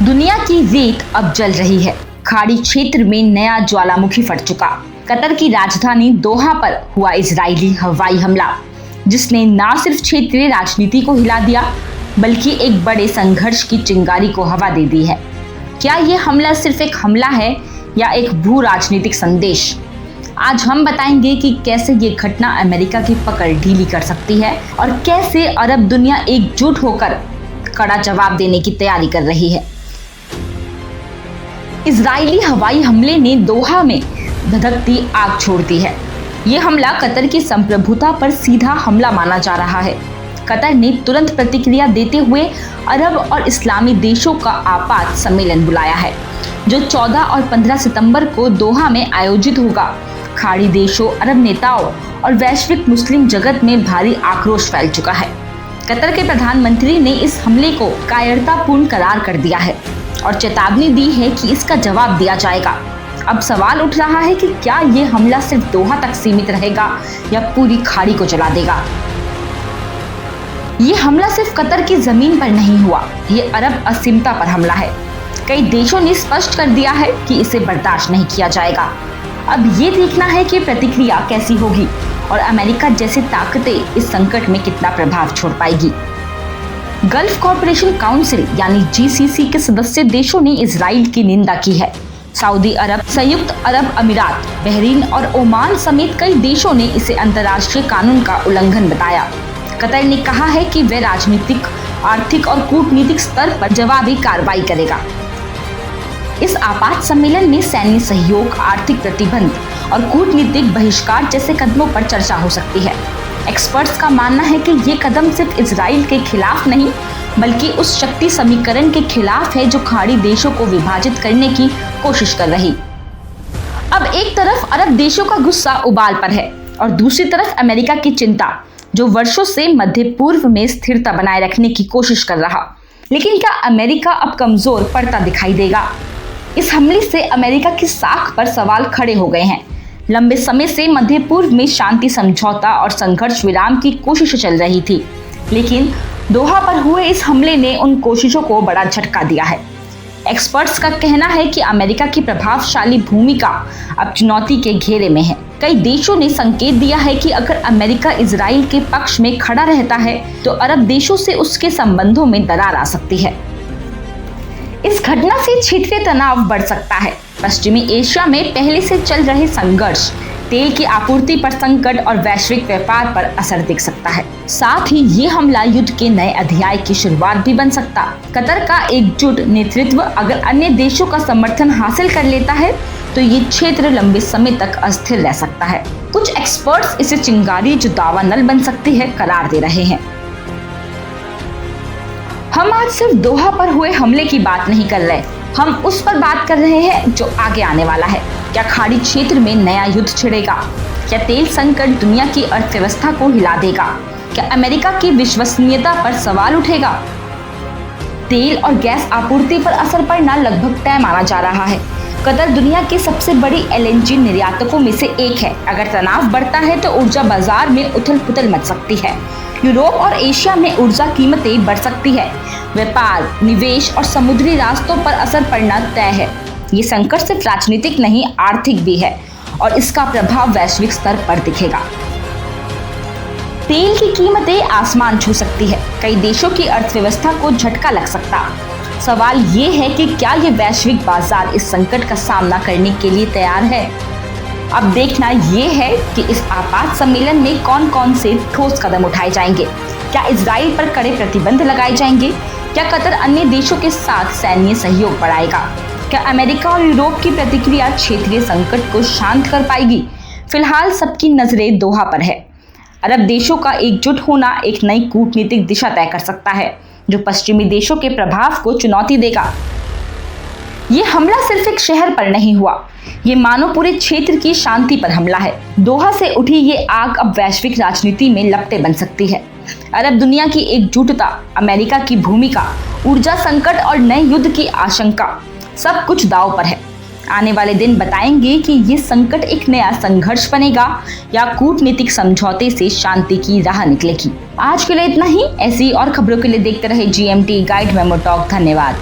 दुनिया की रेत अब जल रही है। खाड़ी क्षेत्र में नया ज्वालामुखी फट चुका। कतर की राजधानी दोहा पर हुआ इजरायली हवाई हमला, जिसने न सिर्फ क्षेत्रीय राजनीति को हिला दिया बल्कि एक बड़े संघर्ष की चिंगारी को हवा दे दी है। क्या ये हमला सिर्फ एक हमला है या एक भू राजनीतिक संदेश? आज हम बताएंगे कि कैसे ये घटना अमेरिका की पकड़ ढीली कर सकती है और कैसे अरब दुनिया एकजुट होकर कड़ा जवाब देने की तैयारी कर रही है। इजरायली हवाई हमले ने दोहा में धधकती आग छोड़ दी है। ये हमला कतर की संप्रभुता पर सीधा हमला माना जा रहा है। कतर ने तुरंत प्रतिक्रिया देते हुए अरब और इस्लामी देशों का आपात सम्मेलन बुलाया है, जो 14 और 15 सितंबर को दोहा में आयोजित होगा। खाड़ी देशों, अरब नेताओं और वैश्विक मुस्लिम जगत में भारी आक्रोश फैल चुका है। कतर के प्रधानमंत्री ने इस हमले को कायरतापूर्ण करार कर दिया है और चेतावनी दी है कि इसका जवाब दिया जाएगा। अब सवाल उठ रहा है कि क्या ये हमला सिर्फ दोहा तक सीमित रहेगा या पूरी खाड़ी को जला देगा। ये हमला सिर्फ कतर की जमीन पर नहीं हुआ, ये अरब असीमता पर हमला है। कई देशों ने स्पष्ट कर दिया है कि इसे बर्दाश्त नहीं किया जाएगा। अब ये देखना है कि प्रतिक्रिया कैसी होगी और अमेरिका जैसी ताकतें इस संकट में कितना प्रभाव छोड़ पाएगी। गल्फ कॉर्पोरेशन काउंसिल यानी GCC के सदस्य देशों ने इजराइल की निंदा की है। सऊदी अरब, संयुक्त अरब अमीरात, बहरीन और ओमान समेत कई देशों ने इसे अंतर्राष्ट्रीय कानून का उल्लंघन बताया। कतर ने कहा है कि वह राजनीतिक, आर्थिक और कूटनीतिक स्तर पर जवाबी कार्रवाई करेगा। इस आपात सम्मेलन में सैन्य सहयोग, आर्थिक प्रतिबंध और कूटनीतिक बहिष्कार जैसे कदमों पर चर्चा हो सकती है। एक्सपर्ट्स का मानना है कि ये कदम सिर्फ इजराइल के खिलाफ नहीं बल्कि उस शक्ति समीकरण के खिलाफ है जो खाड़ी देशों को विभाजित करने की कोशिश कर रही। अब एक तरफ अरब देशों का गुस्सा उबाल पर है और दूसरी तरफ अमेरिका की चिंता, जो वर्षों से मध्य पूर्व में स्थिरता बनाए रखने की कोशिश कर रहा। लेकिन क्या अमेरिका अब कमजोर पड़ता दिखाई देगा? इस हमले से अमेरिका की साख पर सवाल खड़े हो गए हैं। लंबे समय से मध्य पूर्व में शांति समझौता और संघर्ष विराम की कोशिश चल रही थी, लेकिन दोहा पर हुए इस हमले ने उन कोशिशों को बड़ा झटका दिया है। एक्सपर्ट्स का कहना है कि अमेरिका की प्रभावशाली भूमिका अब चुनौती के घेरे में है। कई देशों ने संकेत दिया है कि अगर अमेरिका इजराइल के पक्ष में खड़ा रहता है तो अरब देशों से उसके संबंधों में दरार आ सकती है। इस घटना से क्षेत्रीय तनाव बढ़ सकता है। पश्चिमी एशिया में पहले से चल रहे संघर्ष, तेल की आपूर्ति पर संकट और वैश्विक व्यापार पर असर दिख सकता है। साथ ही ये हमला युद्ध के नए अध्याय की शुरुआत भी बन सकता। कतर का एकजुट नेतृत्व अगर अन्य देशों का समर्थन हासिल कर लेता है तो ये क्षेत्र लंबे समय तक अस्थिर रह सकता है। कुछ एक्सपर्ट्स इसे चिंगारी जो दावानल बन सकती है करार दे रहे हैं। हम आज सिर्फ दोहा पर हुए हमले की बात नहीं कर रहे, हम उस पर बात कर रहे हैं जो आगे आने वाला है। क्या खाड़ी क्षेत्र में नया युद्ध छिड़ेगा? क्या तेल संकट दुनिया की अर्थव्यवस्था को हिला देगा? क्या अमेरिका की विश्वसनीयता पर सवाल उठेगा? तेल और गैस आपूर्ति पर असर पड़ना लगभग तय माना जा रहा है। कतर दुनिया की सबसे बड़ी LNG निर्यातकों में से एक है। अगर तनाव बढ़ता है तो ऊर्जा बाजार में उथल पुथल मच सकती है। यूरोप और एशिया में ऊर्जा कीमतें बढ़ सकती है। व्यापार, निवेश और समुद्री रास्तों पर असर पड़ना तय है। ये संकट सिर्फ राजनीतिक नहीं, आर्थिक भी है और इसका प्रभाव वैश्विक स्तर पर दिखेगा। तेल की कीमतें आसमान छू सकती है। कई देशों की अर्थव्यवस्था को झटका लग सकता। सवाल ये है कि क्या ये वैश्विक बाजार इस संकट का सामना करने के लिए तैयार है? अब देखना ये है कि इस आपात सम्मेलन में कौन कौन से ठोस कदम उठाए जाएंगे। क्या इजराइल पर कड़े प्रतिबंध लगाए जाएंगे? क्या कतर अन्य देशों के साथ सैन्य सहयोग बढ़ाएगा? क्या अमेरिका और यूरोप की प्रतिक्रिया क्षेत्रीय संकट को शांत कर पाएगी? फिलहाल सबकी नजरें दोहा पर है। अरब देशों का एकजुट होना एक नई कूटनीतिक दिशा तय कर सकता है, जो पश्चिमी देशों के प्रभाव को चुनौती देगा। ये हमला सिर्फ एक शहर पर नहीं हुआ, ये मानो पूरे क्षेत्र की शांति पर हमला है। दोहा से उठी ये आग अब वैश्विक राजनीति में लपटें बन सकती है। अरब दुनिया की एकजुटता, अमेरिका की भूमिका, ऊर्जा संकट और नए युद्ध की आशंका, सब कुछ दांव पर है। आने वाले दिन बताएंगे कि ये संकट एक नया संघर्ष बनेगा या कूटनीतिक समझौते से शांति की राह निकलेगी। आज के लिए इतना ही। ऐसी और खबरों के लिए देखते रहे GMT गाइड मेमो टॉक। धन्यवाद।